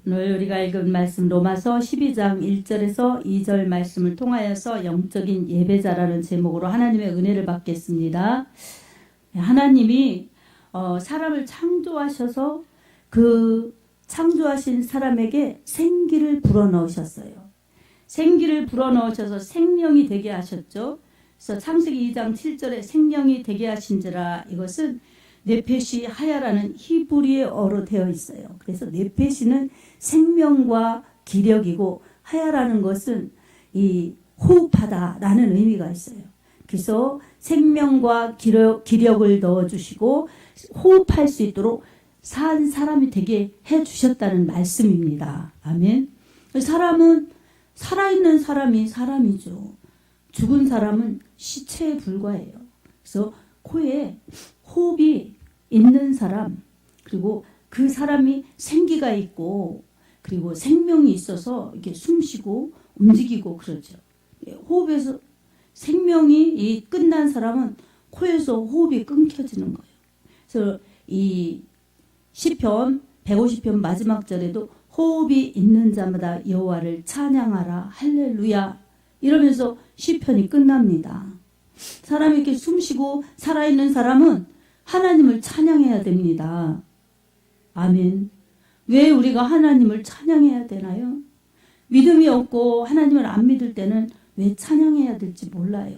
오늘 우리가 읽은 말씀 로마서 12장 1절에서 2절 말씀을 통하여서 영적인 예배자라는 제목으로 하나님의 은혜를 받겠습니다. 하나님이 사람을 창조하셔서 그 창조하신 사람에게 생기를 불어넣으셨어요. 생기를 불어넣으셔서 생명이 되게 하셨죠. 그래서 창세기 2장 7절에 생명이 되게 하신지라, 이것은 네페시 하야라는 히브리어로 되어 있어요. 그래서 네페시는 생명과 기력이고 하야라는 것은 이 호흡하다라는 의미가 있어요. 그래서 생명과 기력을 넣어주시고 호흡할 수 있도록 산 사람이 되게 해주셨다는 말씀입니다. 아멘. 사람은 살아있는 사람이 사람이죠. 죽은 사람은 시체에 불과해요. 그래서 코에 호흡이 있는 사람, 그리고 그 사람이 생기가 있고, 그리고 생명이 있어서 이렇게 숨쉬고 움직이고 그러죠. 호흡에서 생명이 끝난 사람은 코에서 호흡이 끊겨지는 거예요. 그래서 이 시편 150편 마지막 절에도 호흡이 있는 자마다 여호와를 찬양하라 할렐루야 이러면서 시편이 끝납니다. 사람이 이렇게 숨쉬고 살아있는 사람은 하나님을 찬양해야 됩니다. 아멘. 왜 우리가 하나님을 찬양해야 되나요? 믿음이 없고 하나님을 안 믿을 때는 왜 찬양해야 될지 몰라요.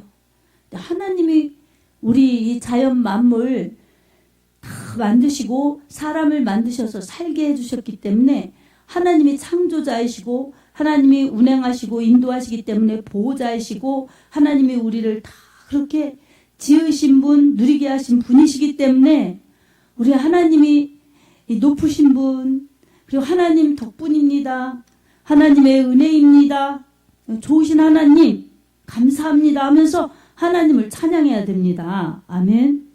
하나님이 우리 이 자연 만물 다 만드시고 사람을 만드셔서 살게 해주셨기 때문에, 하나님이 창조자이시고 하나님이 운행하시고 인도하시기 때문에 보호자이시고, 하나님이 우리를 다 그렇게 지으신 분, 누리게 하신 분이시기 때문에 우리 하나님이 높으신 분, 그리고 하나님 덕분입니다. 하나님의 은혜입니다. 좋으신 하나님 감사합니다 하면서 하나님을 찬양해야 됩니다. 아멘.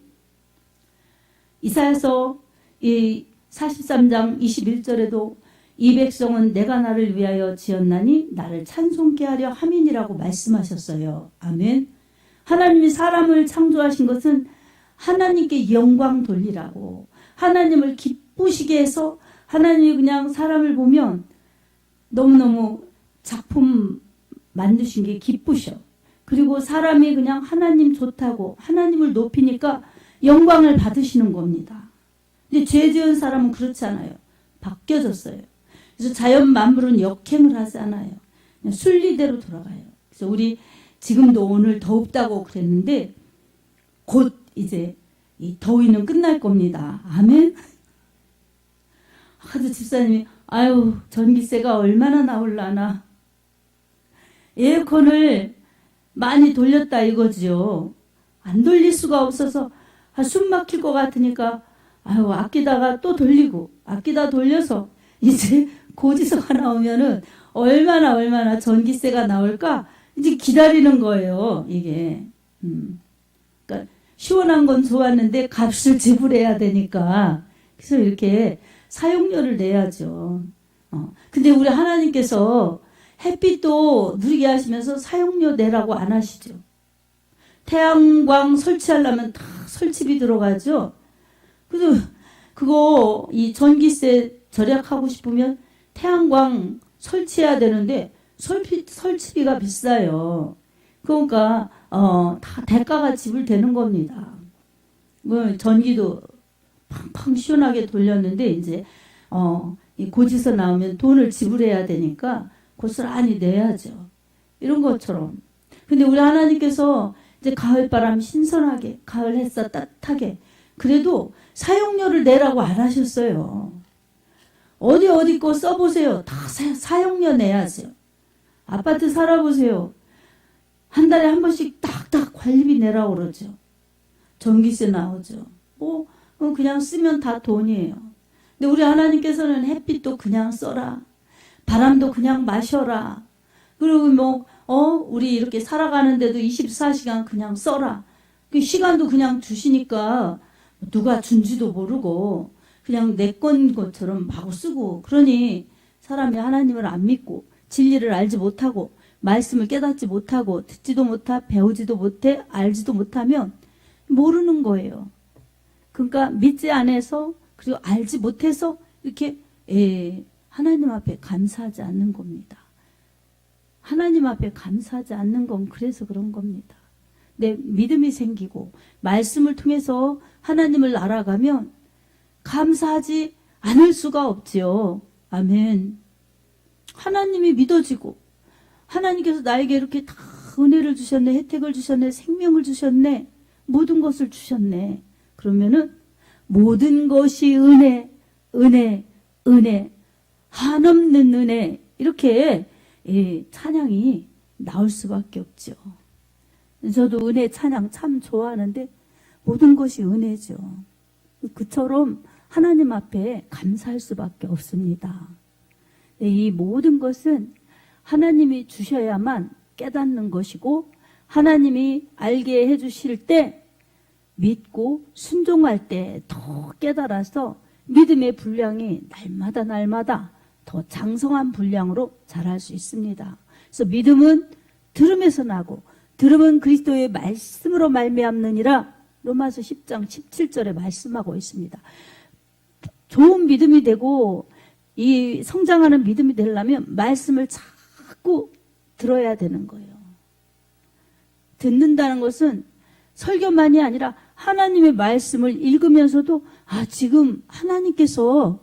이사야서 43장 21절에도 이 백성은 내가 나를 위하여 지었나니 나를 찬송케 하려 함이니라고 말씀하셨어요. 아멘. 하나님이 사람을 창조하신 것은 하나님께 영광 돌리라고, 하나님을 기쁘시게 해서, 하나님이 그냥 사람을 보면 너무너무 작품 만드신 게 기쁘셔. 그리고 사람이 그냥 하나님 좋다고 하나님을 높이니까 영광을 받으시는 겁니다. 근데 죄 지은 사람은 그렇지 않아요. 바뀌어졌어요. 그래서 자연 만물은 역행을 하지 않아요. 그냥 순리대로 돌아가요. 그래서 우리 지금도 오늘 덥다고 그랬는데 곧 이제 이 더위는 끝날 겁니다. 아멘. 아주 집사님이 아유 전기세가 얼마나 나올라나, 에어컨을 많이 돌렸다 이거지요. 안 돌릴 수가 없어서 숨 막힐 것 같으니까 아유 아끼다가 또 돌리고, 아끼다 돌려서 이제 고지서가 나오면은 얼마나 전기세가 나올까 이제 기다리는 거예요. 이게 그러니까 시원한 건 좋았는데 값을 지불해야 되니까, 그래서 이렇게 사용료를 내야죠. 근데 우리 하나님께서 햇빛도 누리게 하시면서 사용료 내라고 안 하시죠. 태양광 설치하려면 다 설치비 들어가죠. 그래서 그거 이 전기세 절약하고 싶으면 태양광 설치해야 되는데 설치비가 비싸요. 그러니까 다 대가가 지불되는 겁니다. 뭐 전기도 팡팡 시원하게 돌렸는데 이제 이 고지서 나오면 돈을 지불해야 되니까 고스란히 내야죠. 이런 것처럼. 근데 우리 하나님께서 이제 가을바람 신선하게, 가을 햇살 따뜻하게, 그래도 사용료를 내라고 안 하셨어요. 어디 거 써보세요. 다 사용료 내야죠. 아파트 살아보세요. 한 달에 한 번씩 딱딱 관리비 내라고 그러죠. 전기세 나오죠. 그냥 쓰면 다 돈이에요. 근데 우리 하나님께서는 햇빛도 그냥 써라, 바람도 그냥 마셔라, 그리고 우리 이렇게 살아가는데도 24시간 그냥 써라, 그 시간도 그냥 주시니까 누가 준지도 모르고 그냥 내 건 것처럼 마구 쓰고, 그러니 사람이 하나님을 안 믿고 진리를 알지 못하고 말씀을 깨닫지 못하고 듣지도 못하, 배우지도 못해, 알지도 못하면 모르는 거예요. 그러니까 믿지 않아서, 그리고 알지 못해서 이렇게 하나님 앞에 감사하지 않는 겁니다. 하나님 앞에 감사하지 않는 건 그래서 그런 겁니다. 내 믿음이 생기고 말씀을 통해서 하나님을 알아가면 감사하지 않을 수가 없지요. 아멘. 하나님이 믿어지고 하나님께서 나에게 이렇게 다 은혜를 주셨네, 혜택을 주셨네, 생명을 주셨네, 모든 것을 주셨네. 그러면은 모든 것이 은혜, 은혜, 은혜, 한없는 은혜, 이렇게 찬양이 나올 수밖에 없죠. 저도 은혜 찬양 참 좋아하는데 모든 것이 은혜죠. 그처럼 하나님 앞에 감사할 수밖에 없습니다. 이 모든 것은 하나님이 주셔야만 깨닫는 것이고, 하나님이 알게 해주실 때 믿고 순종할 때 더 깨달아서 믿음의 분량이 날마다 더 장성한 분량으로 자랄 수 있습니다. 그래서 믿음은 들음에서 나고 들음은 그리스도의 말씀으로 말미암느니라, 로마서 10장 17절에 말씀하고 있습니다. 좋은 믿음이 되고 이 성장하는 믿음이 되려면 말씀을 자꾸 들어야 되는 거예요. 듣는다는 것은 설교만이 아니라 하나님의 말씀을 읽으면서도 지금 하나님께서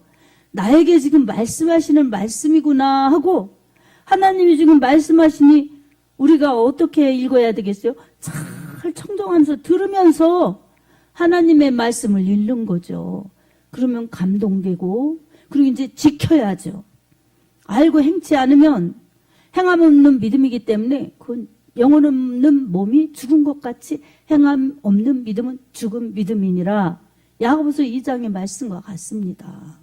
나에게 지금 말씀하시는 말씀이구나 하고, 하나님이 지금 말씀하시니 우리가 어떻게 읽어야 되겠어요? 잘 청정하면서 들으면서 하나님의 말씀을 읽는 거죠. 그러면 감동되고, 그리고 이제 지켜야죠. 알고 행치 않으면 행함 없는 믿음이기 때문에 그건 영혼 없는 몸이 죽은 것 같이 행함 없는 믿음은 죽은 믿음이니라. 야고보서 2장의 말씀과 같습니다.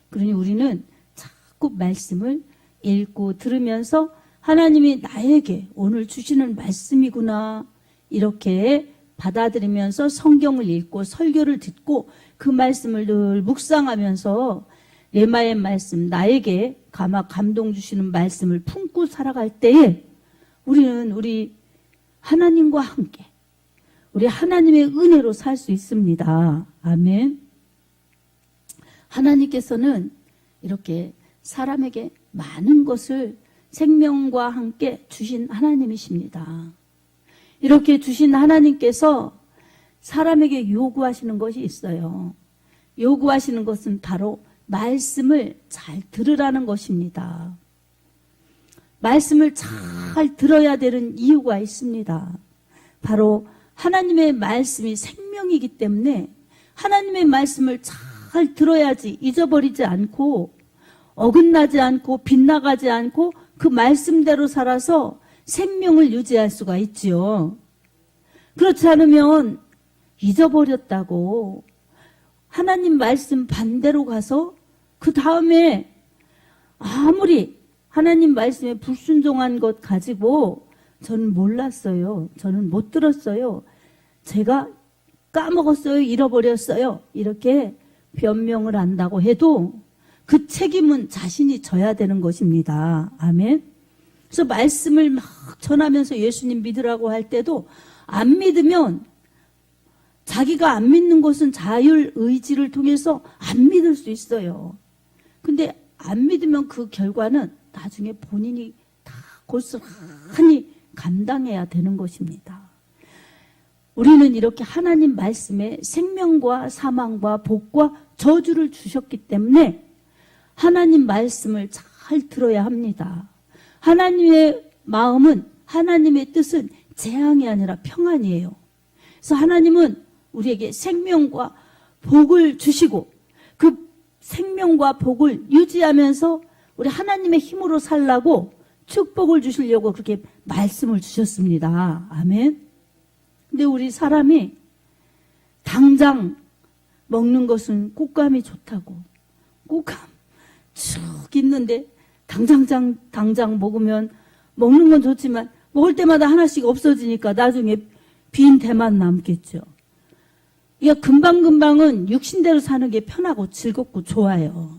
그러니 우리는 자꾸 말씀을 읽고 들으면서 하나님이 나에게 오늘 주시는 말씀이구나 이렇게 받아들이면서 성경을 읽고 설교를 듣고 그 말씀을 늘 묵상하면서 레마의 말씀, 나에게 감동 주시는 말씀을 품고 살아갈 때에 우리는 우리 하나님과 함께 우리 하나님의 은혜로 살 수 있습니다. 아멘. 하나님께서는 이렇게 사람에게 많은 것을 생명과 함께 주신 하나님이십니다. 이렇게 주신 하나님께서 사람에게 요구하시는 것이 있어요. 요구하시는 것은 바로 말씀을 잘 들으라는 것입니다. 말씀을 잘 들어야 되는 이유가 있습니다. 바로 하나님의 말씀이 생명이기 때문에 하나님의 말씀을 잘 들어야지 잊어버리지 않고 어긋나지 않고 빗나가지 않고 그 말씀대로 살아서 생명을 유지할 수가 있지요. 그렇지 않으면 잊어버렸다고 하나님 말씀 반대로 가서 그 다음에 아무리 하나님 말씀에 불순종한 것 가지고 저는 몰랐어요. 저는 못 들었어요. 제가 까먹었어요. 잃어버렸어요. 이렇게 변명을 한다고 해도 그 책임은 자신이 져야 되는 것입니다. 아멘. 그래서 말씀을 막 전하면서 예수님 믿으라고 할 때도 안 믿으면 자기가 안 믿는 것은 자율 의지를 통해서 안 믿을 수 있어요. 근데 안 믿으면 그 결과는 나중에 본인이 다 고스란히 감당해야 되는 것입니다. 우리는 이렇게 하나님 말씀에 생명과 사망과 복과 저주를 주셨기 때문에 하나님 말씀을 잘 들어야 합니다. 하나님의 마음은, 하나님의 뜻은 재앙이 아니라 평안이에요. 그래서 하나님은 우리에게 생명과 복을 주시고 그 생명과 복을 유지하면서 우리 하나님의 힘으로 살라고 축복을 주시려고 그렇게 말씀을 주셨습니다. 아멘. 근데 우리 사람이 당장 먹는 것은 꽃감이 좋다고, 꽃감 쭉 있는데 당장 먹으면 먹는 건 좋지만 먹을 때마다 하나씩 없어지니까 나중에 빈 대만 남겠죠. 이게 금방금방은 육신대로 사는 게 편하고 즐겁고 좋아요.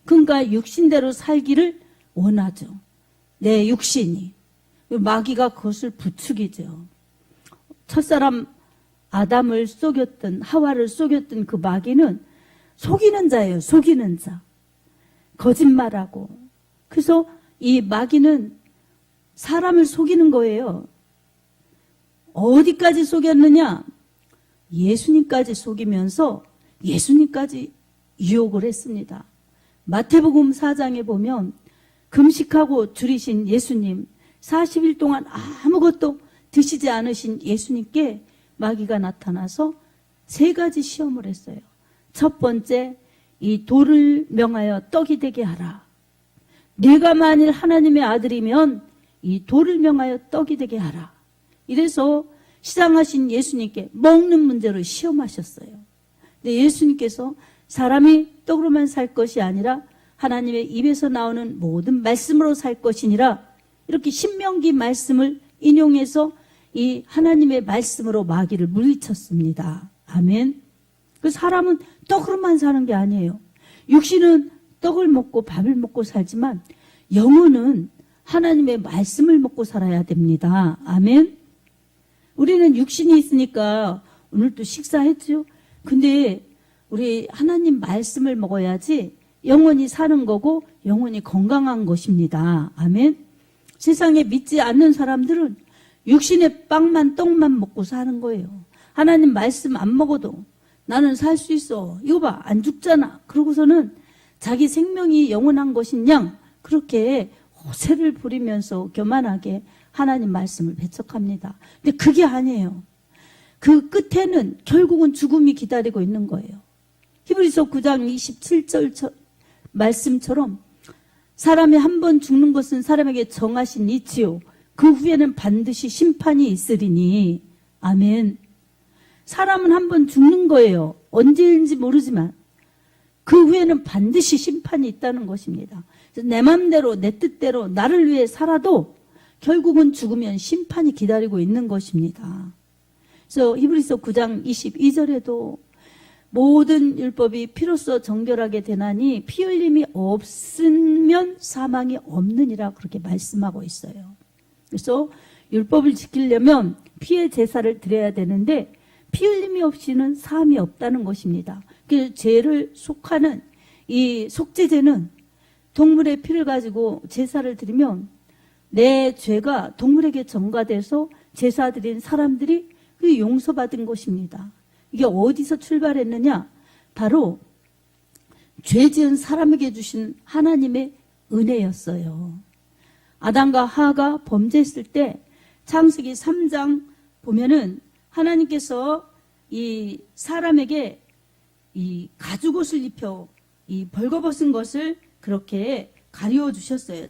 그러니까 육신대로 살기를 원하죠. 내 육신이. 마귀가 그것을 부추기죠. 첫사람 아담을 속였던, 하와를 속였던 그 마귀는 속이는 자예요. 속이는 자. 거짓말하고. 그래서 이 마귀는 사람을 속이는 거예요. 어디까지 속였느냐? 예수님까지 속이면서 예수님까지 유혹을 했습니다. 마태복음 4장에 보면 금식하고 줄이신 예수님, 40일 동안 아무것도 드시지 않으신 예수님께 마귀가 나타나서 3가지 시험을 했어요. 첫 번째, 이 돌을 명하여 떡이 되게 하라. 네가 만일 하나님의 아들이면 이 돌을 명하여 떡이 되게 하라. 이래서 시장하신 예수님께 먹는 문제로 시험하셨어요. 근데 예수님께서 사람이 떡으로만 살 것이 아니라 하나님의 입에서 나오는 모든 말씀으로 살 것이니라, 이렇게 신명기 말씀을 인용해서 이 하나님의 말씀으로 마귀를 물리쳤습니다. 아멘. 그 사람은 떡으로만 사는 게 아니에요. 육신은 떡을 먹고 밥을 먹고 살지만 영혼은 하나님의 말씀을 먹고 살아야 됩니다. 아멘. 우리는 육신이 있으니까 오늘 또 식사했죠. 근데 우리 하나님 말씀을 먹어야지 영혼이 사는 거고 영혼이 건강한 것입니다. 아멘. 세상에 믿지 않는 사람들은 육신의 빵만 떡만 먹고 사는 거예요. 하나님 말씀 안 먹어도 나는 살 수 있어. 이거 봐, 안 죽잖아. 그러고서는 자기 생명이 영원한 것인 양 그렇게 호세를 부리면서 교만하게 하나님 말씀을 배척합니다. 근데 그게 아니에요. 그 끝에는 결국은 죽음이 기다리고 있는 거예요. 히브리서 9장 27절 말씀처럼 사람이 한 번 죽는 것은 사람에게 정하신 이치요 그 후에는 반드시 심판이 있으리니. 아멘. 사람은 한 번 죽는 거예요. 언제인지 모르지만 그 후에는 반드시 심판이 있다는 것입니다. 내 맘대로 내 뜻대로 나를 위해 살아도 결국은 죽으면 심판이 기다리고 있는 것입니다. 그래서 히브리서 9장 22절에도 모든 율법이 피로써 정결하게 되나니 피 흘림이 없으면 사망이 없느니라 그렇게 말씀하고 있어요. 그래서 율법을 지키려면 피의 제사를 드려야 되는데 피 흘림이 없이는 사함이 없다는 것입니다. 그래서 죄를 속하는 이 속죄제는 동물의 피를 가지고 제사를 드리면 내 죄가 동물에게 전가돼서 제사 드린 사람들이 그 용서받은 것입니다. 이게 어디서 출발했느냐? 바로 죄 지은 사람에게 주신 하나님의 은혜였어요. 아담과 하가 범죄했을 때 창세기 3장 보면은 하나님께서 이 사람에게 이 가죽옷을 입혀 이 벌거벗은 것을 그렇게 가리워 주셨어요.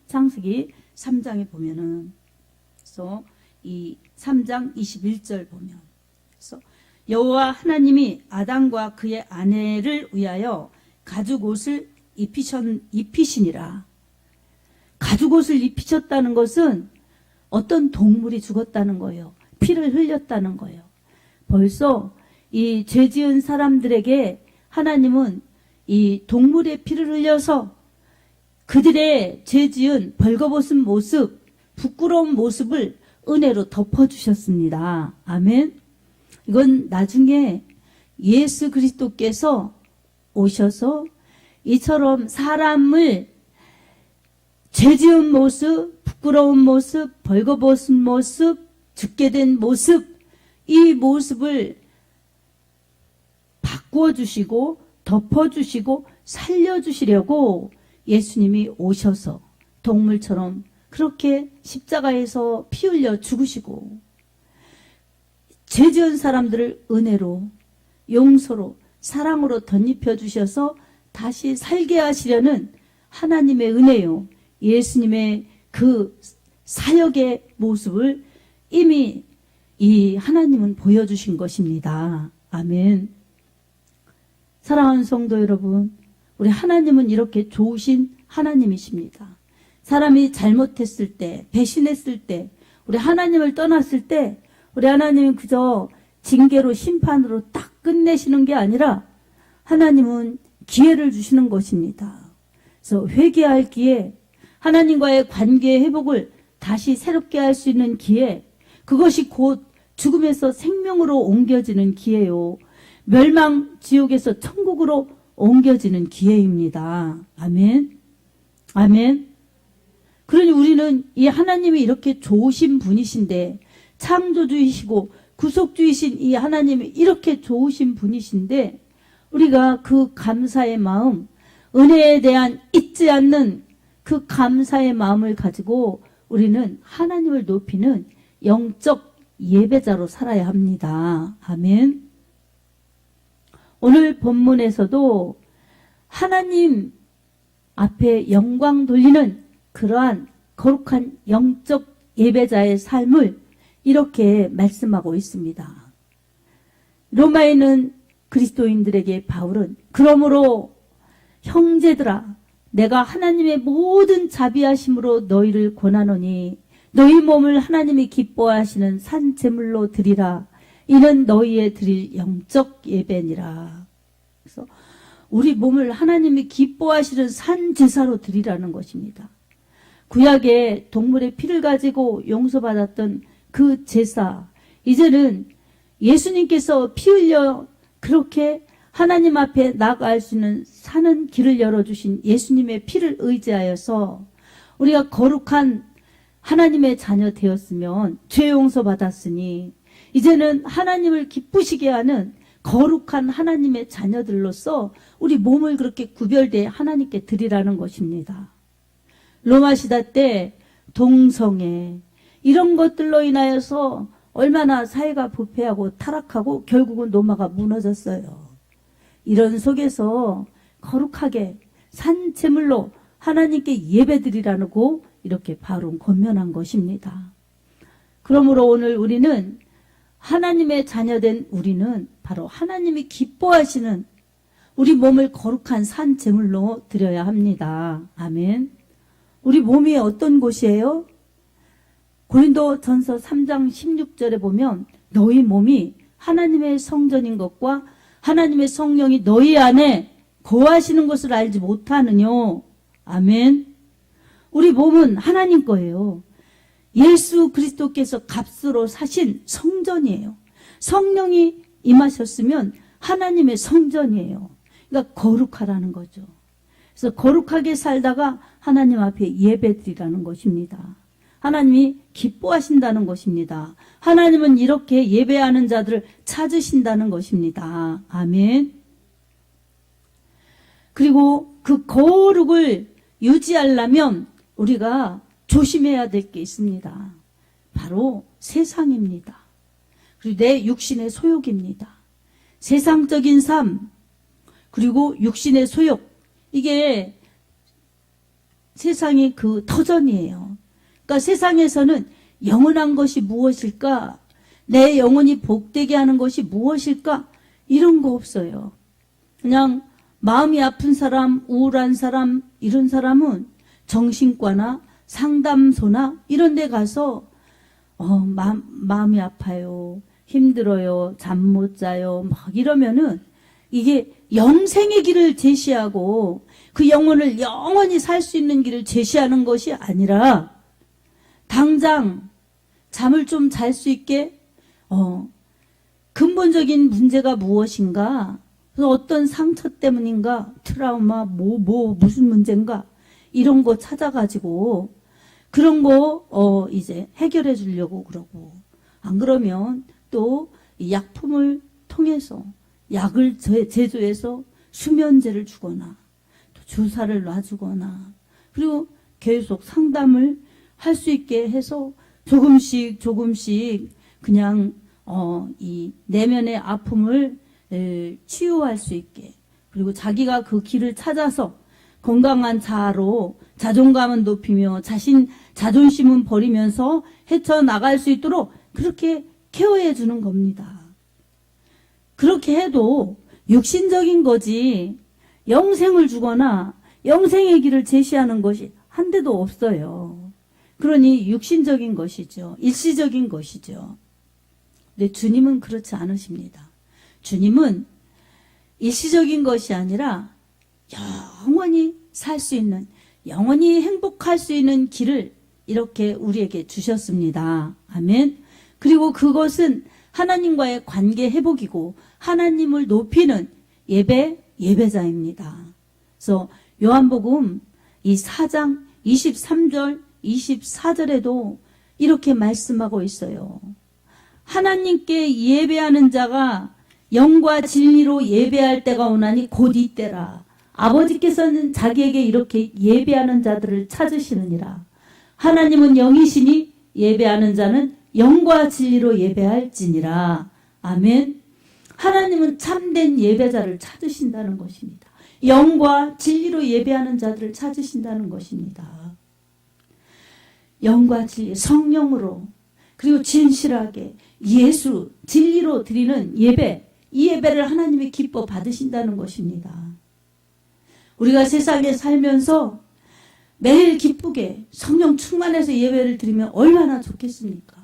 창세기 3장에 보면은. 그래서 이 3장 21절 보면. 그래서 여호와 하나님이 아담과 그의 아내를 위하여 가죽옷을 입히시니라. 가죽옷을 입히셨다는 것은 어떤 동물이 죽었다는 거예요. 피를 흘렸다는 거예요. 벌써 이 죄 지은 사람들에게 하나님은 이 동물의 피를 흘려서 그들의 죄 지은 벌거벗은 모습, 부끄러운 모습을 은혜로 덮어주셨습니다. 아멘. 이건 나중에 예수 그리스도께서 오셔서 이처럼 사람을 죄 지은 모습, 부끄러운 모습, 벌거벗은 모습, 죽게 된 모습, 이 모습을 바꾸어 주시고 덮어주시고 살려주시려고 예수님이 오셔서 동물처럼 그렇게 십자가에서 피 흘려 죽으시고 죄 지은 사람들을 은혜로 용서로 사랑으로 덧입혀 주셔서 다시 살게 하시려는 하나님의 은혜요. 예수님의 그 사역의 모습을 이미 이 하나님은 보여주신 것입니다. 아멘. 사랑하는 성도 여러분, 우리 하나님은 이렇게 좋으신 하나님이십니다. 사람이 잘못했을 때, 배신했을 때, 우리 하나님을 떠났을 때 우리 하나님은 그저 징계로 심판으로 딱 끝내시는 게 아니라 하나님은 기회를 주시는 것입니다. 그래서 회개할 기회, 하나님과의 관계 회복을 다시 새롭게 할 수 있는 기회, 그것이 곧 죽음에서 생명으로 옮겨지는 기회요. 멸망 지옥에서 천국으로 옮겨지는 기회입니다. 아멘. 아멘. 그러니 우리는 이 하나님이 이렇게 좋으신 분이신데, 창조주이시고 구속주이신 이 하나님이 이렇게 좋으신 분이신데, 우리가 그 감사의 마음, 은혜에 대한 잊지 않는 그 감사의 마음을 가지고 우리는 하나님을 높이는 영적 예배자로 살아야 합니다. 아멘. 오늘 본문에서도 하나님 앞에 영광 돌리는 그러한 거룩한 영적 예배자의 삶을 이렇게 말씀하고 있습니다. 로마에 있는 그리스도인들에게 바울은 그러므로 형제들아 내가 하나님의 모든 자비하심으로 너희를 권하노니 너희 몸을 하나님이 기뻐하시는 산 제물로 드리라. 이는 너희의 드릴 영적 예배니라. 그래서 우리 몸을 하나님이 기뻐하시는 산 제사로 드리라는 것입니다. 구약의 동물의 피를 가지고 용서받았던 그 제사, 이제는 예수님께서 피 흘려 그렇게 하나님 앞에 나아갈 수 있는 사는 길을 열어주신 예수님의 피를 의지하여서 우리가 거룩한 하나님의 자녀 되었으면 죄 용서 받았으니 이제는 하나님을 기쁘시게 하는 거룩한 하나님의 자녀들로서 우리 몸을 그렇게 구별되어 하나님께 드리라는 것입니다. 로마 시대 때 동성애 이런 것들로 인하여서 얼마나 사회가 부패하고 타락하고 결국은 로마가 무너졌어요. 이런 속에서 거룩하게 산 제물로 하나님께 예배드리라고 이렇게 바로 권면한 것입니다. 그러므로 오늘 우리는 하나님의 자녀된 우리는 바로 하나님이 기뻐하시는 우리 몸을 거룩한 산 제물로 드려야 합니다. 아멘. 우리 몸이 어떤 곳이에요? 고린도전서 3장 16절에 보면 너희 몸이 하나님의 성전인 것과 하나님의 성령이 너희 안에 거하시는 것을 알지 못하느냐. 아멘. 우리 몸은 하나님 거예요. 예수 그리스도께서 값으로 사신 성전이에요. 성령이 임하셨으면 하나님의 성전이에요. 그러니까 거룩하라는 거죠. 그래서 거룩하게 살다가 하나님 앞에 예배드리라는 것입니다. 하나님이 기뻐하신다는 것입니다. 하나님은 이렇게 예배하는 자들을 찾으신다는 것입니다. 아멘. 그리고 그 거룩을 유지하려면 우리가 조심해야 될 게 있습니다. 바로 세상입니다. 그리고 내 육신의 소욕입니다. 세상적인 삶, 그리고 육신의 소욕, 이게 세상의 그 터전이에요. 그러니까 세상에서는 영원한 것이 무엇일까? 내 영혼이 복되게 하는 것이 무엇일까? 이런 거 없어요. 그냥 마음이 아픈 사람, 우울한 사람, 이런 사람은 정신과나 상담소나 이런 데 가서 마음이 아파요, 힘들어요, 잠 못 자요 막 이러면은 이게 영생의 길을 제시하고 그 영혼을 영원히 살 수 있는 길을 제시하는 것이 아니라 당장 잠을 좀 잘 수 있게 근본적인 문제가 무엇인가, 그래서 어떤 상처 때문인가, 트라우마 무슨 문제인가 이런 거 찾아가지고 그런 거 이제 해결해 주려고 그러고, 안 그러면 또 약품을 통해서 약을 제조해서 수면제를 주거나 또 주사를 놔주거나 그리고 계속 상담을 할 수 있게 해서 조금씩 그냥 이 내면의 아픔을 치유할 수 있게, 그리고 자기가 그 길을 찾아서 건강한 자아로 자존감은 높이며 자존심은 버리면서 헤쳐나갈 수 있도록 그렇게 케어해 주는 겁니다. 그렇게 해도 육신적인 거지 영생을 주거나 영생의 길을 제시하는 것이 한 대도 없어요. 그러니 육신적인 것이죠. 일시적인 것이죠. 근데 주님은 그렇지 않으십니다. 주님은 일시적인 것이 아니라 영원히 살 수 있는, 영원히 행복할 수 있는 길을 이렇게 우리에게 주셨습니다. 아멘. 그리고 그것은 하나님과의 관계 회복이고 하나님을 높이는 예배, 예배자입니다. 그래서 요한복음 이 4장 23절 24절에도 이렇게 말씀하고 있어요. 하나님께 예배하는 자가 영과 진리로 예배할 때가 오나니 곧 이때라. 아버지께서는 자기에게 이렇게 예배하는 자들을 찾으시느니라. 하나님은 영이시니 예배하는 자는 영과 진리로 예배할지니라. 아멘. 하나님은 참된 예배자를 찾으신다는 것입니다. 영과 진리로 예배하는 자들을 찾으신다는 것입니다. 영과 진리, 성령으로 그리고 진실하게 예수, 진리로 드리는 예배, 이 예배를 하나님이 기뻐 받으신다는 것입니다. 우리가 세상에 살면서 매일 기쁘게 성령 충만해서 예배를 드리면 얼마나 좋겠습니까?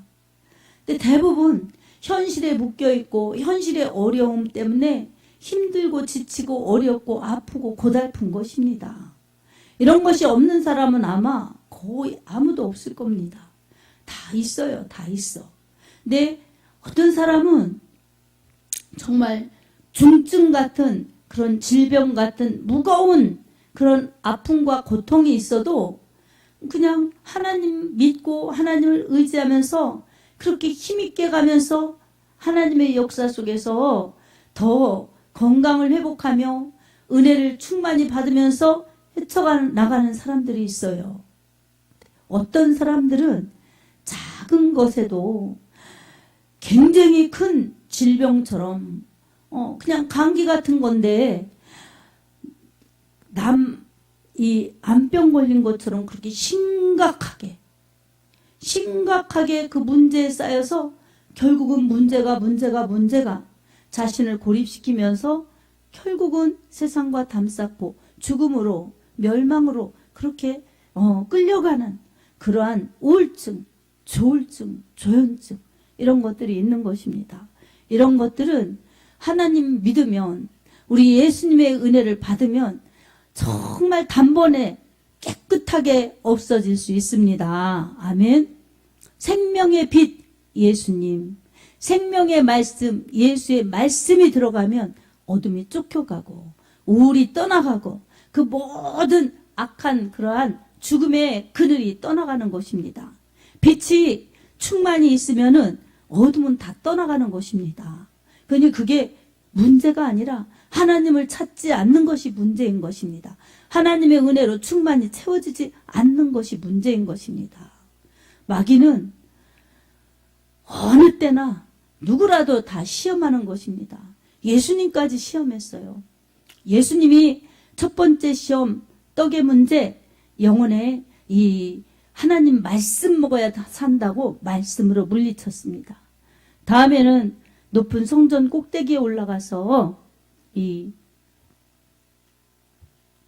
근데 대부분 현실에 묶여있고 현실의 어려움 때문에 힘들고 지치고 어렵고 아프고 고달픈 것입니다. 이런 것이 없는 사람은 아마 거의 아무도 없을 겁니다. 다 있어요. 다 있어. 근데 어떤 사람은 정말 중증 같은 그런 질병 같은 무거운 그런 아픔과 고통이 있어도 그냥 하나님 믿고 하나님을 의지하면서 그렇게 힘있게 가면서 하나님의 역사 속에서 더 건강을 회복하며 은혜를 충만히 받으면서 헤쳐나가는 사람들이 있어요. 어떤 사람들은 작은 것에도 굉장히 큰 질병처럼 그냥 감기 같은 건데 이 암병 걸린 것처럼 그렇게 심각하게 그 문제에 쌓여서 결국은 문제가 자신을 고립시키면서 결국은 세상과 담쌓고 죽음으로 멸망으로 그렇게 끌려가는 그러한 우울증, 조울증, 조현증 이런 것들이 있는 것입니다. 이런 것들은 하나님 믿으면 우리 예수님의 은혜를 받으면 정말 단번에 깨끗하게 없어질 수 있습니다. 아멘. 생명의 빛 예수님, 생명의 말씀 예수의 말씀이 들어가면 어둠이 쫓겨가고 우울이 떠나가고 그 모든 악한 그러한 죽음의 그늘이 떠나가는 것입니다. 빛이 충만히 있으면은 어둠은 다 떠나가는 것입니다. 그러니 그게 문제가 아니라 하나님을 찾지 않는 것이 문제인 것입니다. 하나님의 은혜로 충만히 채워지지 않는 것이 문제인 것입니다. 마귀는 어느 때나 누구라도 다 시험하는 것입니다. 예수님까지 시험했어요. 예수님이 첫 번째 시험, 떡의 문제, 영혼의 이 하나님 말씀 먹어야 산다고 말씀으로 물리쳤습니다. 다음에는 높은 성전 꼭대기에 올라가서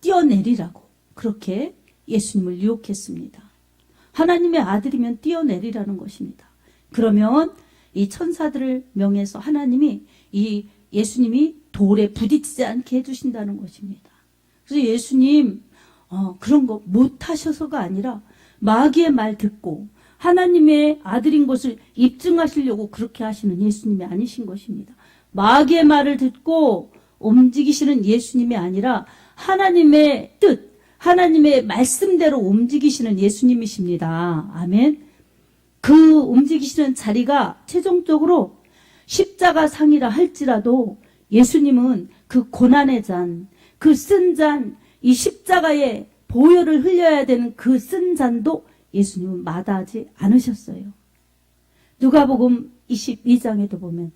뛰어내리라고 그렇게 예수님을 유혹했습니다. 하나님의 아들이면 뛰어내리라는 것입니다. 그러면 이 천사들을 명해서 하나님이 이 예수님이 돌에 부딪히지 않게 해주신다는 것입니다. 그래서 예수님 그런 거 못하셔서가 아니라 마귀의 말 듣고 하나님의 아들인 것을 입증하시려고 그렇게 하시는 예수님이 아니신 것입니다. 마귀의 말을 듣고 움직이시는 예수님이 아니라 하나님의 뜻, 하나님의 말씀대로 움직이시는 예수님이십니다. 아멘. 그 움직이시는 자리가 최종적으로 십자가 상이라 할지라도 예수님은 그 고난의 잔, 그 쓴 잔, 이 십자가의 보혈을 흘려야 되는 그 쓴 잔도 예수님은 마다하지 않으셨어요. 누가복음 22장에도 보면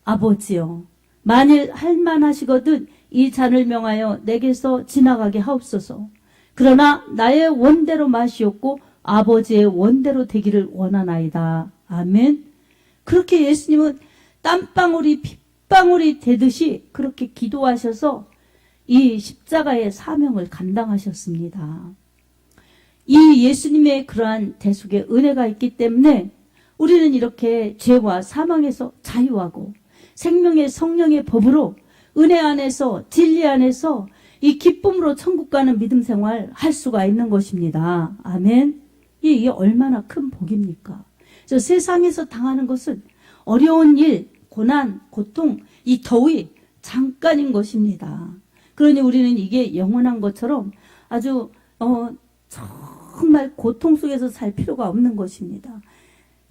아버지여 만일 할만하시거든 이 잔을 명하여 내게서 지나가게 하옵소서. 그러나 나의 원대로 마시옵고 아버지의 원대로 되기를 원하나이다. 아멘. 그렇게 예수님은 땀방울이 핏방울이 되듯이 그렇게 기도하셔서 이 십자가의 사명을 감당하셨습니다. 이 예수님의 그러한 대속의 은혜가 있기 때문에 우리는 이렇게 죄와 사망에서 자유하고 생명의 성령의 법으로 은혜 안에서 진리 안에서 이 기쁨으로 천국 가는 믿음 생활 할 수가 있는 것입니다. 아멘. 이게 얼마나 큰 복입니까? 저 세상에서 당하는 것은 어려운 일, 고난, 고통, 이 더위 잠깐인 것입니다. 그러니 우리는 이게 영원한 것처럼 아주 정말 고통 속에서 살 필요가 없는 것입니다.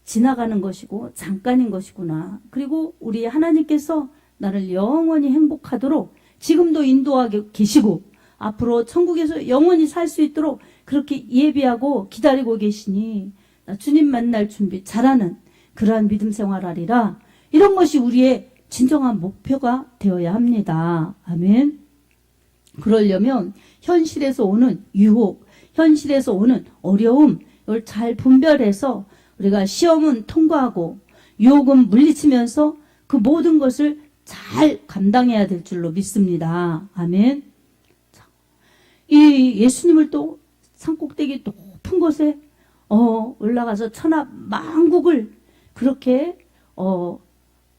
지나가는 것이고 잠깐인 것이구나. 그리고 우리 하나님께서 나를 영원히 행복하도록 지금도 인도하고 계시고 앞으로 천국에서 영원히 살 수 있도록 그렇게 예비하고 기다리고 계시니 나 주님 만날 준비 잘하는 그러한 믿음 생활하리라. 이런 것이 우리의 진정한 목표가 되어야 합니다. 아멘. 그러려면 현실에서 오는 유혹, 현실에서 오는 어려움, 이걸 잘 분별해서 우리가 시험은 통과하고 유혹은 물리치면서 그 모든 것을 잘 감당해야 될 줄로 믿습니다. 아멘. 이 예수님을 또 산꼭대기 높은 곳에 올라가서 천하 만국을 그렇게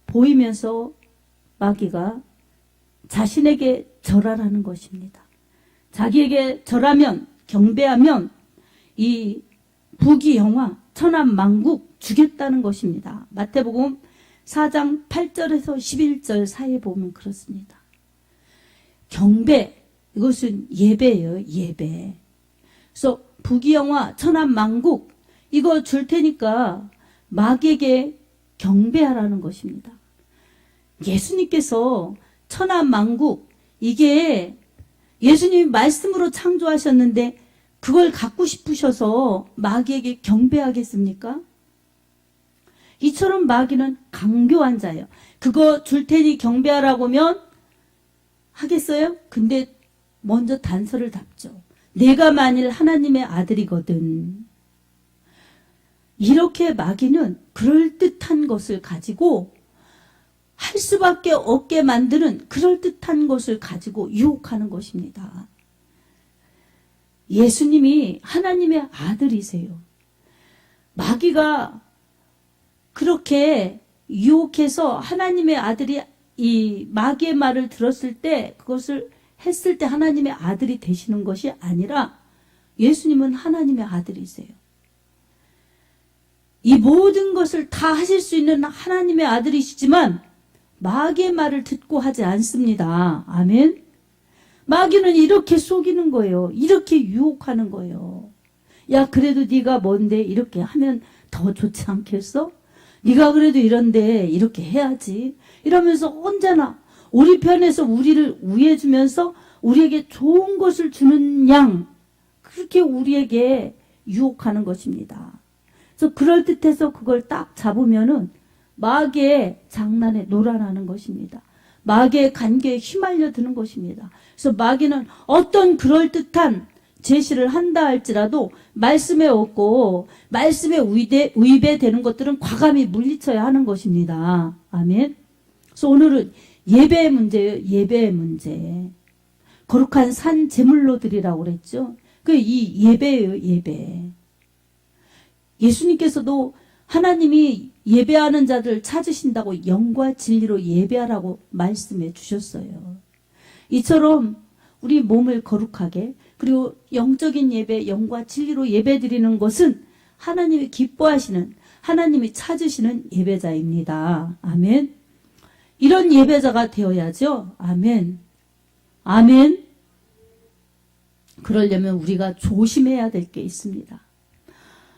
보이면서 마귀가 자신에게 절하라는 것입니다. 자기에게 절하면 경배하면 이 부귀영화 천하 만국 주겠다는 것입니다. 마태복음 4장 8절에서 11절 사이에 보면 그렇습니다. 경배, 이것은 예배예요. 예배. 그래서 부귀영화 천하 만국 이거 줄 테니까 마귀에게 경배하라는 것입니다. 예수님께서 천하 만국 이게 예수님이 말씀으로 창조하셨는데 그걸 갖고 싶으셔서 마귀에게 경배하겠습니까? 이처럼 마귀는 강교한 자예요. 그거 줄 테니 경배하라고 하면 하겠어요? 근데 먼저 단서를 답죠. 내가 만일 하나님의 아들이거든. 이렇게 마귀는 그럴듯한 것을 가지고 할 수밖에 없게 만드는 그럴듯한 것을 가지고 유혹하는 것입니다. 예수님이 하나님의 아들이세요. 마귀가 그렇게 유혹해서 하나님의 아들이 이 마귀의 말을 들었을 때 그것을 했을 때 하나님의 아들이 되시는 것이 아니라 예수님은 하나님의 아들이세요. 이 모든 것을 다 하실 수 있는 하나님의 아들이시지만 마귀의 말을 듣고 하지 않습니다. 아멘. 마귀는 이렇게 속이는 거예요. 이렇게 유혹하는 거예요. 야, 그래도 네가 뭔데 이렇게 하면 더 좋지 않겠어? 네가 그래도 이런데 이렇게 해야지. 이러면서 언제나 우리 편에서 우리를 우애해주면서 우리에게 좋은 것을 주는 양 그렇게 우리에게 유혹하는 것입니다. 그래서 그럴듯해서 그걸 딱 잡으면은 마귀의 장난에 놀아나는 것입니다. 마귀의 간계에 휘말려 드는 것입니다. 그래서 마귀는 어떤 그럴듯한 제시를 한다 할지라도 말씀에 없고 말씀에 위배되는 것들은 과감히 물리쳐야 하는 것입니다. 아멘. 그래서 오늘은 예배의 문제예요. 예배의 문제. 거룩한 산 제물로 드리라고 그랬죠. 이 예배예요. 예배. 예수님께서도 하나님이 예배하는 자들 찾으신다고 영과 진리로 예배하라고 말씀해 주셨어요. 이처럼 우리 몸을 거룩하게 그리고 영적인 예배, 영과 진리로 예배 드리는 것은 하나님이 기뻐하시는 하나님이 찾으시는 예배자입니다. 아멘. 이런 예배자가 되어야죠. 아멘. 아멘. 그러려면 우리가 조심해야 될 게 있습니다.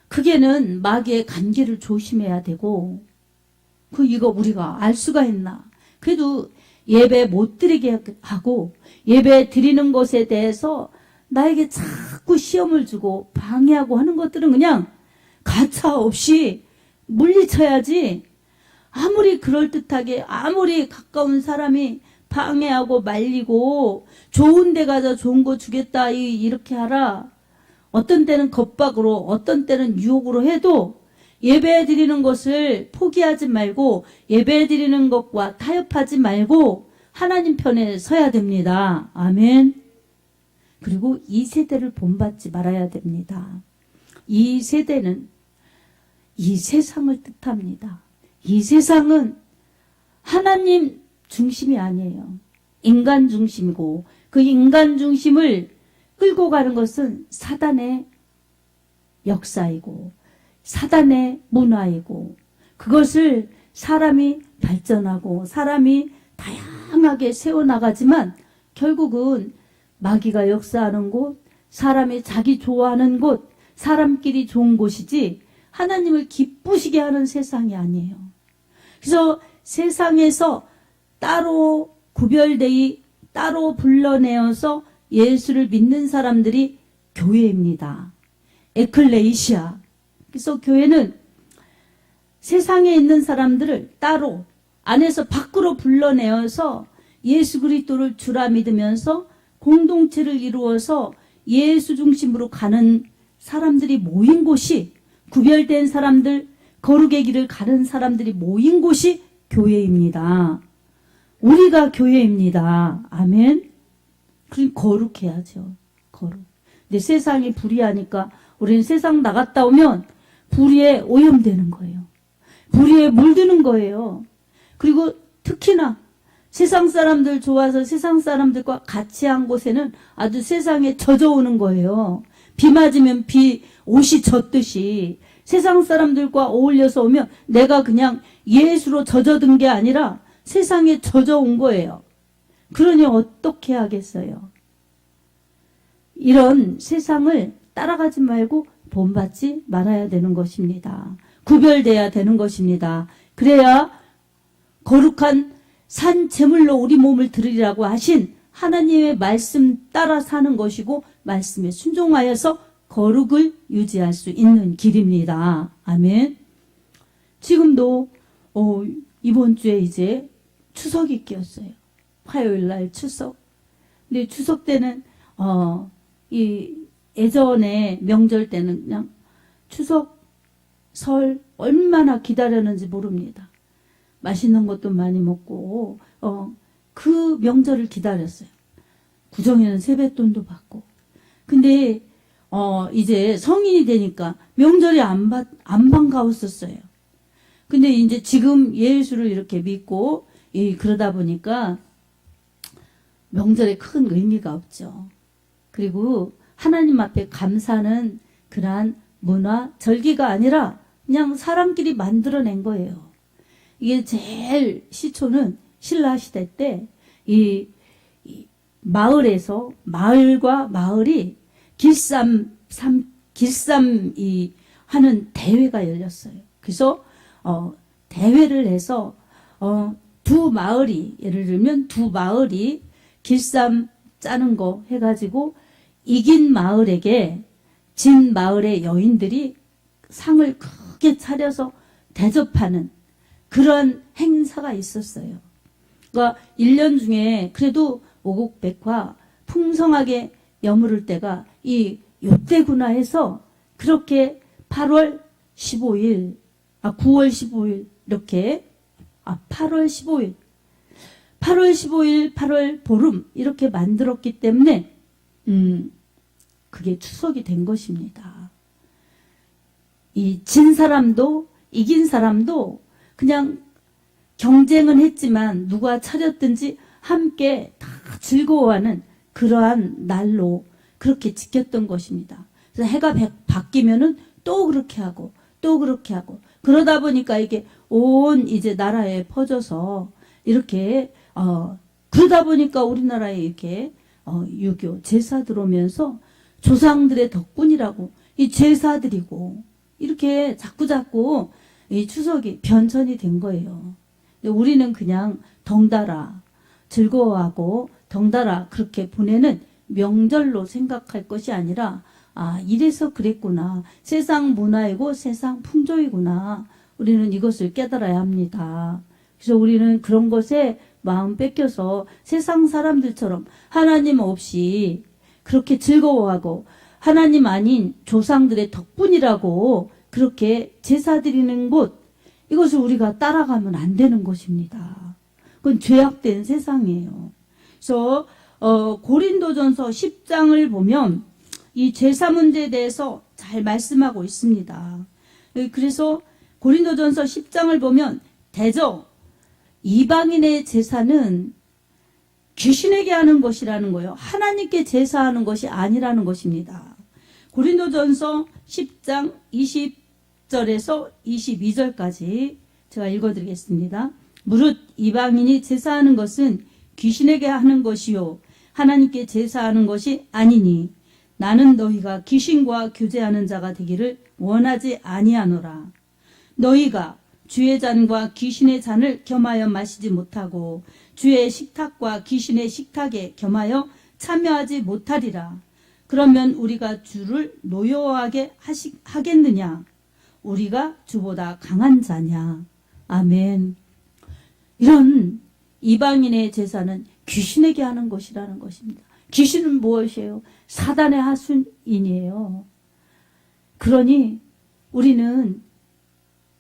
크게는 마귀의 간계를 조심해야 되고 이거 우리가 알 수가 있나. 그래도 예배 못 드리게 하고 예배 드리는 것에 대해서 나에게 자꾸 시험을 주고 방해하고 하는 것들은 그냥 가차 없이 물리쳐야지. 아무리 그럴듯하게 아무리 가까운 사람이 방해하고 말리고 좋은 데 가서 좋은 거 주겠다 이렇게 하라. 어떤 때는 겁박으로 어떤 때는 유혹으로 해도 예배 드리는 것을 포기하지 말고 예배 드리는 것과 타협하지 말고 하나님 편에 서야 됩니다. 아멘. 그리고 이 세대를 본받지 말아야 됩니다. 이 세대는 이 세상을 뜻합니다. 이 세상은 하나님 중심이 아니에요. 인간 중심이고 그 인간 중심을 끌고 가는 것은 사단의 역사이고 사단의 문화이고 그것을 사람이 발전하고 사람이 다양하게 세워나가지만 결국은 마귀가 역사하는 곳, 사람이 자기 좋아하는 곳, 사람끼리 좋은 곳이지 하나님을 기쁘시게 하는 세상이 아니에요. 그래서 세상에서 따로 구별되이 따로 불러내어서 예수를 믿는 사람들이 교회입니다. 에클레이시아. 그래서 교회는 세상에 있는 사람들을 따로 안에서 밖으로 불러내어서 예수 그리스도를 주라 믿으면서 공동체를 이루어서 예수 중심으로 가는 사람들이 모인 곳이, 구별된 사람들, 거룩의 길을 가는 사람들이 모인 곳이 교회입니다. 우리가 교회입니다. 아멘. 그럼 거룩해야죠. 거룩. 근데 세상이 불의하니까 우리는 세상 나갔다 오면 불의에 오염되는 거예요. 불의에 물드는 거예요. 그리고 특히나 세상 사람들 좋아서 세상 사람들과 같이 한 곳에는 아주 세상에 젖어오는 거예요. 비 맞으면 옷이 젖듯이 세상 사람들과 어울려서 오면 내가 그냥 예수로 젖어든 게 아니라 세상에 젖어온 거예요. 그러니 어떻게 하겠어요? 이런 세상을 따라가지 말고 본받지 말아야 되는 것입니다. 구별돼야 되는 것입니다. 그래야 거룩한 산 제물로 우리 몸을 드리라고 하신 하나님의 말씀 따라 사는 것이고 말씀에 순종하여서 거룩을 유지할 수 있는 길입니다. 아멘. 지금도 이번 주에 이제 추석이 끼었어요. 화요일 날 추석. 근데 추석 때는 이 예전에 명절 때는 그냥 추석 설 얼마나 기다렸는지 모릅니다. 맛있는 것도 많이 먹고 그 명절을 기다렸어요. 구정에는 세뱃돈도 받고. 근데 이제 성인이 되니까 명절이 안 반가웠었어요. 근데 이제 지금 예수를 이렇게 믿고 그러다 보니까 명절에 큰 의미가 없죠. 그리고 하나님 앞에 감사는 그러한 문화, 절기가 아니라 그냥 사람끼리 만들어낸 거예요. 이게 제일 시초는 신라시대 때 이 마을에서 마을과 마을이 길쌈 하는 대회가 열렸어요. 그래서 대회를 해서 두 마을이, 예를 들면 두 마을이 길쌈 짜는 거 해가지고 이긴 마을에게 진 마을의 여인들이 상을 크게 차려서 대접하는 그런 행사가 있었어요. 그러니까 1년 중에 그래도 오곡백화 풍성하게 여물을 때가 요때구나 해서 그렇게 9월 15일 이렇게 8월 15일 8월 보름 이렇게 만들었기 때문에 그게 추석이 된 것입니다. 이 진 사람도 이긴 사람도 그냥 경쟁은 했지만 누가 차렸든지 함께 다 즐거워하는 그러한 날로 그렇게 지켰던 것입니다. 그래서 해가 바뀌면은 또 그렇게 하고 또 그렇게 하고 그러다 보니까 이게 온 이제 나라에 퍼져서 이렇게 그러다 보니까 우리나라에 이렇게 유교 제사 들어오면서 조상들의 덕분이라고 이 제사드리고 이렇게 자꾸 이 추석이 변천이 된 거예요. 우리는 그냥 덩달아 즐거워하고 덩달아 그렇게 보내는 명절로 생각할 것이 아니라 이래서 그랬구나. 세상 문화이고 세상 풍조이구나. 우리는 이것을 깨달아야 합니다. 그래서 우리는 그런 것에 마음 뺏겨서 세상 사람들처럼 하나님 없이 그렇게 즐거워하고 하나님 아닌 조상들의 덕분이라고 그렇게 제사 드리는 곳, 이것을 우리가 따라가면 안 되는 것입니다. 그건 죄악된 세상이에요. 그래서 고린도전서 10장을 보면 이 제사 문제에 대해서 잘 말씀하고 있습니다. 그래서 고린도전서 10장을 보면 대저 이방인의 제사는 귀신에게 하는 것이라는 거예요. 하나님께 제사하는 것이 아니라는 것입니다. 고린도전서 10장 20절에서 22절까지 제가 읽어드리겠습니다. 무릇 이방인이 제사하는 것은 귀신에게 하는 것이요 하나님께 제사하는 것이 아니니 나는 너희가 귀신과 교제하는 자가 되기를 원하지 아니하노라. 너희가 주의 잔과 귀신의 잔을 겸하여 마시지 못하고 주의 식탁과 귀신의 식탁에 겸하여 참여하지 못하리라. 그러면 우리가 주를 노여워하게 하겠느냐? 우리가 주보다 강한 자냐? 아멘. 이런 이방인의 제사는 귀신에게 하는 것이라는 것입니다. 귀신은 무엇이에요? 사단의 하수인이에요. 그러니 우리는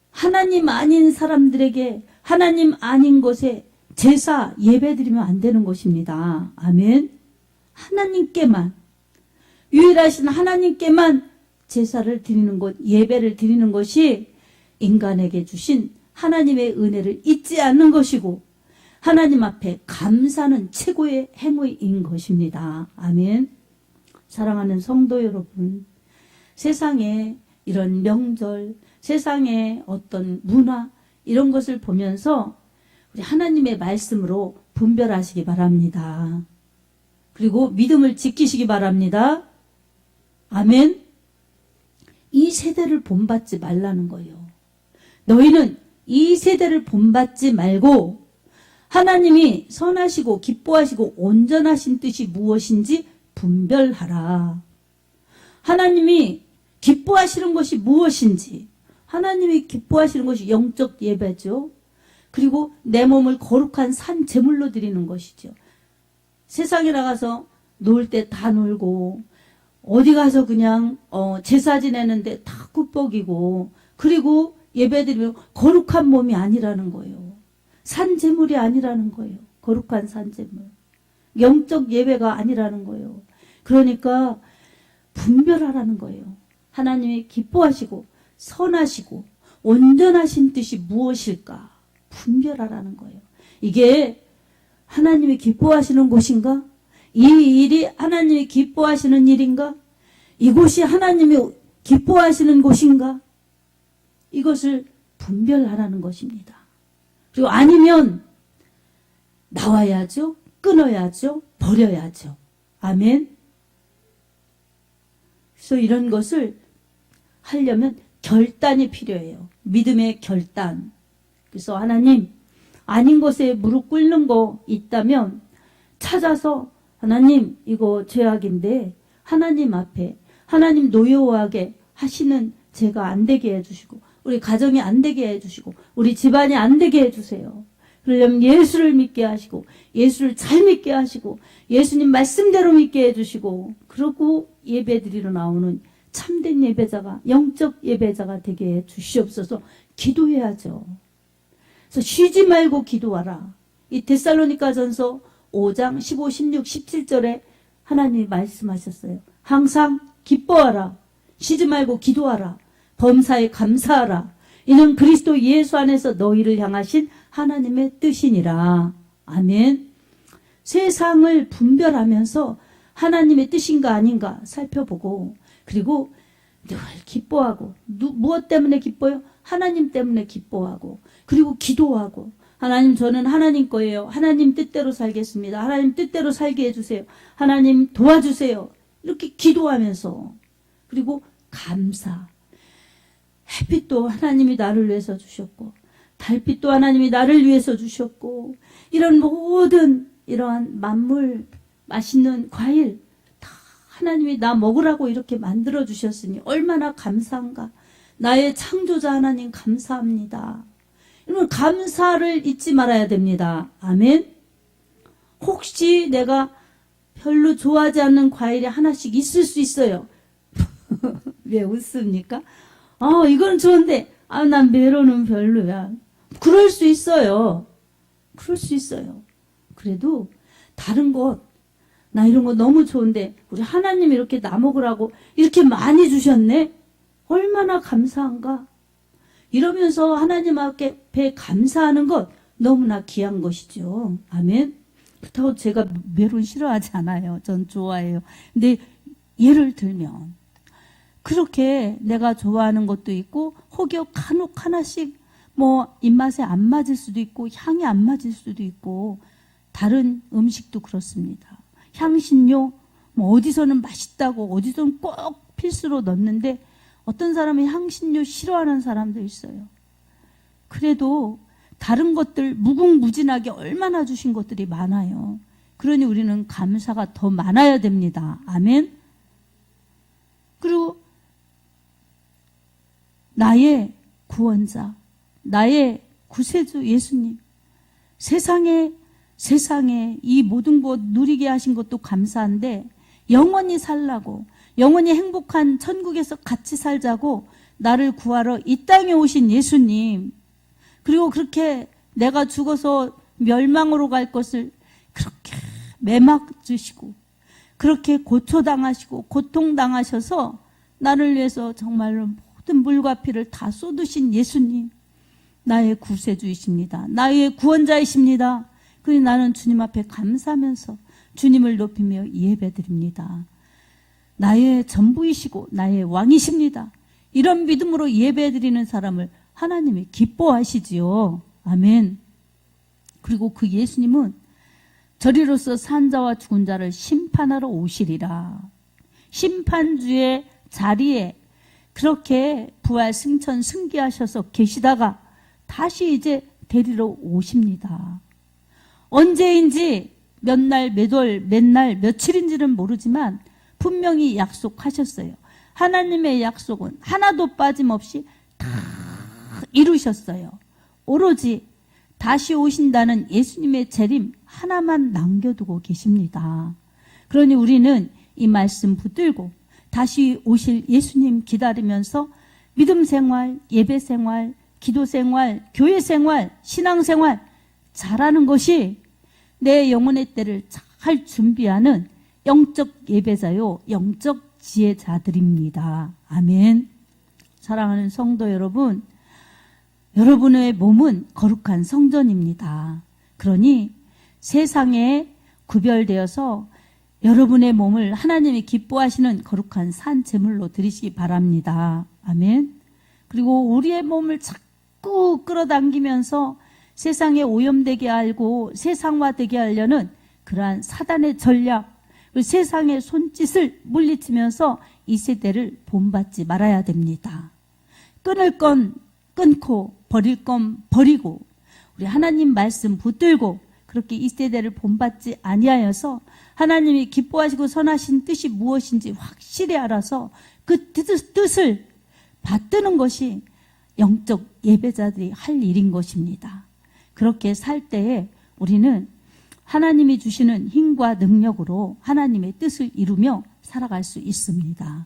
하나님 아닌 사람들에게, 하나님 아닌 곳에 제사 예배 드리면 안 되는 것입니다. 아멘. 하나님께만, 유일하신 하나님께만 제사를 드리는 것, 예배를 드리는 것이 인간에게 주신 하나님의 은혜를 잊지 않는 것이고 하나님 앞에 감사는 최고의 행위인 것입니다. 아멘. 사랑하는 성도 여러분, 세상에 이런 명절, 세상의 어떤 문화 이런 것을 보면서 우리 하나님의 말씀으로 분별하시기 바랍니다. 그리고 믿음을 지키시기 바랍니다. 아멘. 이 세대를 본받지 말라는 거예요. 너희는 이 세대를 본받지 말고 하나님이 선하시고 기뻐하시고 온전하신 뜻이 무엇인지 분별하라. 하나님이 기뻐하시는 것이 무엇인지, 하나님이 기뻐하시는 것이 영적 예배죠. 그리고 내 몸을 거룩한 산 제물로 드리는 것이죠. 세상에 나가서 놀 때 다 놀고 어디 가서 그냥 제사 지내는데 다 굿복이고, 그리고 예배드리면 거룩한 몸이 아니라는 거예요. 산제물이 아니라는 거예요. 거룩한 산제물. 영적 예배가 아니라는 거예요. 그러니까 분별하라는 거예요. 하나님이 기뻐하시고 선하시고 온전하신 뜻이 무엇일까? 분별하라는 거예요. 이게 하나님이 기뻐하시는 곳인가? 이 일이 하나님이 기뻐하시는 일인가? 이곳이 하나님이 기뻐하시는 곳인가? 이것을 분별하라는 것입니다. 그리고 아니면 나와야죠. 끊어야죠. 버려야죠. 아멘. 그래서 이런 것을 하려면 결단이 필요해요. 믿음의 결단. 그래서 하나님, 아닌 것에 무릎 꿇는 거 있다면 찾아서 하나님, 이거 죄악인데 하나님 앞에 하나님 노여워하게 하시는 제가 안 되게 해주시고, 우리 가정이 안 되게 해주시고, 우리 집안이 안 되게 해주세요. 그러려면 예수를 믿게 하시고, 예수를 잘 믿게 하시고, 예수님 말씀대로 믿게 해주시고, 그러고 예배드리러 나오는 참된 예배자가, 영적 예배자가 되게 해 주시옵소서. 기도해야죠. 그래서 쉬지 말고 기도하라. 이 데살로니가전서 5장 15, 16, 17절에 하나님이 말씀하셨어요. 항상 기뻐하라. 쉬지 말고 기도하라. 범사에 감사하라. 이는 그리스도 예수 안에서 너희를 향하신 하나님의 뜻이니라. 아멘. 세상을 분별하면서 하나님의 뜻인가 아닌가 살펴보고, 그리고 늘 기뻐하고, 무엇 때문에 기뻐요? 하나님 때문에 기뻐하고, 그리고 기도하고, 하나님, 저는 하나님 거예요. 하나님 뜻대로 살겠습니다. 하나님 뜻대로 살게 해주세요. 하나님 도와주세요. 이렇게 기도하면서, 그리고 감사. 햇빛도 하나님이 나를 위해서 주셨고, 달빛도 하나님이 나를 위해서 주셨고, 이런 모든 이러한 만물, 맛있는 과일 다 하나님이 나 먹으라고 이렇게 만들어 주셨으니 얼마나 감사한가. 나의 창조자 하나님 감사합니다. 여러분, 감사를 잊지 말아야 됩니다. 아멘. 혹시 내가 별로 좋아하지 않는 과일이 하나씩 있을 수 있어요. 왜 웃습니까? 이건 좋은데, 난 메론은 별로야. 그럴 수 있어요. 그럴 수 있어요. 그래도 다른 것, 나 이런 거 너무 좋은데 우리 하나님이 이렇게 나 먹으라고 이렇게 많이 주셨네? 얼마나 감사한가? 이러면서 하나님 앞에 감사하는 것 너무나 귀한 것이죠. 아멘. 그렇다고 제가 메론 싫어하지 않아요. 전 좋아해요. 근데 예를 들면 그렇게 내가 좋아하는 것도 있고 혹여 간혹 하나씩 뭐 입맛에 안 맞을 수도 있고 향이 안 맞을 수도 있고, 다른 음식도 그렇습니다. 향신료 뭐 어디서는 맛있다고 어디서는 꼭 필수로 넣는데 어떤 사람은 향신료 싫어하는 사람도 있어요. 그래도 다른 것들 무궁무진하게 얼마나 주신 것들이 많아요. 그러니 우리는 감사가 더 많아야 됩니다. 아멘. 그리고 나의 구원자, 나의 구세주 예수님, 세상에 이 모든 것 누리게 하신 것도 감사한데 영원히 살라고, 영원히 행복한 천국에서 같이 살자고 나를 구하러 이 땅에 오신 예수님, 그리고 그렇게 내가 죽어서 멸망으로 갈 것을 그렇게 매막 주시고 그렇게 고초당하시고 고통당하셔서 나를 위해서 정말로 모든 물과 피를 다 쏟으신 예수님, 나의 구세주이십니다. 나의 구원자이십니다. 그러니 나는 주님 앞에 감사하면서 주님을 높이며 예배드립니다. 나의 전부이시고 나의 왕이십니다. 이런 믿음으로 예배드리는 사람을 하나님이 기뻐하시지요. 아멘. 그리고 그 예수님은 저리로서 산 자와 죽은 자를 심판하러 오시리라. 심판주의 자리에 그렇게 부활 승천 승계하셔서 계시다가 다시 이제 데리러 오십니다. 언제인지 몇 날, 몇 월, 몇 날, 며칠인지는 모르지만 분명히 약속하셨어요. 하나님의 약속은 하나도 빠짐없이 다 이루셨어요. 오로지 다시 오신다는 예수님의 재림 하나만 남겨두고 계십니다. 그러니 우리는 이 말씀 붙들고 다시 오실 예수님 기다리면서 믿음 생활, 예배 생활, 기도 생활, 교회 생활, 신앙 생활 잘하는 것이 내 영혼의 때를 잘 준비하는 영적 예배자요, 영적 지혜자들입니다. 아멘. 사랑하는 성도 여러분, 여러분의 몸은 거룩한 성전입니다. 그러니 세상에 구별되어서 여러분의 몸을 하나님이 기뻐하시는 거룩한 산 제물로 드리시기 바랍니다. 아멘. 그리고 우리의 몸을 자꾸 끌어당기면서 세상에 오염되게 알고 세상화되게 하려는 그러한 사단의 전략, 세상의 손짓을 물리치면서 이 세대를 본받지 말아야 됩니다. 끊을 건 끊고 버릴 건 버리고 우리 하나님 말씀 붙들고 그렇게 이 세대를 본받지 아니하여서 하나님이 기뻐하시고 선하신 뜻이 무엇인지 확실히 알아서 그 뜻을 받드는 것이 영적 예배자들이 할 일인 것입니다. 그렇게 살 때에 우리는 하나님이 주시는 힘과 능력으로 하나님의 뜻을 이루며 살아갈 수 있습니다.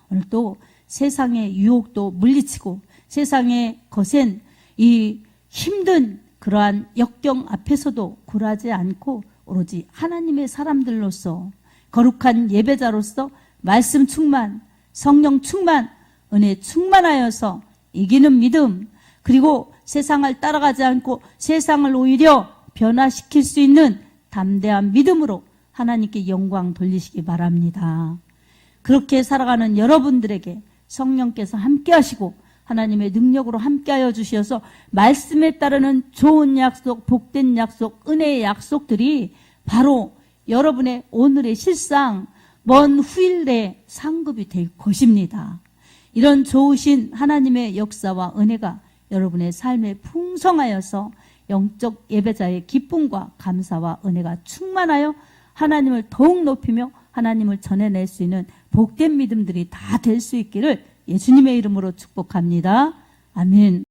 오늘도 세상의 유혹도 물리치고 세상의 거센 이 힘든 그러한 역경 앞에서도 굴하지 않고 오로지 하나님의 사람들로서 거룩한 예배자로서 말씀 충만, 성령 충만, 은혜 충만하여서 이기는 믿음, 그리고 세상을 따라가지 않고 세상을 오히려 변화시킬 수 있는 담대한 믿음으로 하나님께 영광 돌리시기 바랍니다. 그렇게 살아가는 여러분들에게 성령께서 함께 하시고 하나님의 능력으로 함께하여 주셔서 말씀에 따르는 좋은 약속, 복된 약속, 은혜의 약속들이 바로 여러분의 오늘의 실상, 먼 후일 내에 상급이 될 것입니다. 이런 좋으신 하나님의 역사와 은혜가 여러분의 삶에 풍성하여서 영적 예배자의 기쁨과 감사와 은혜가 충만하여 하나님을 더욱 높이며 하나님을 전해낼 수 있는 복된 믿음들이 다 될 수 있기를 예수님의 이름으로 축복합니다. 아멘.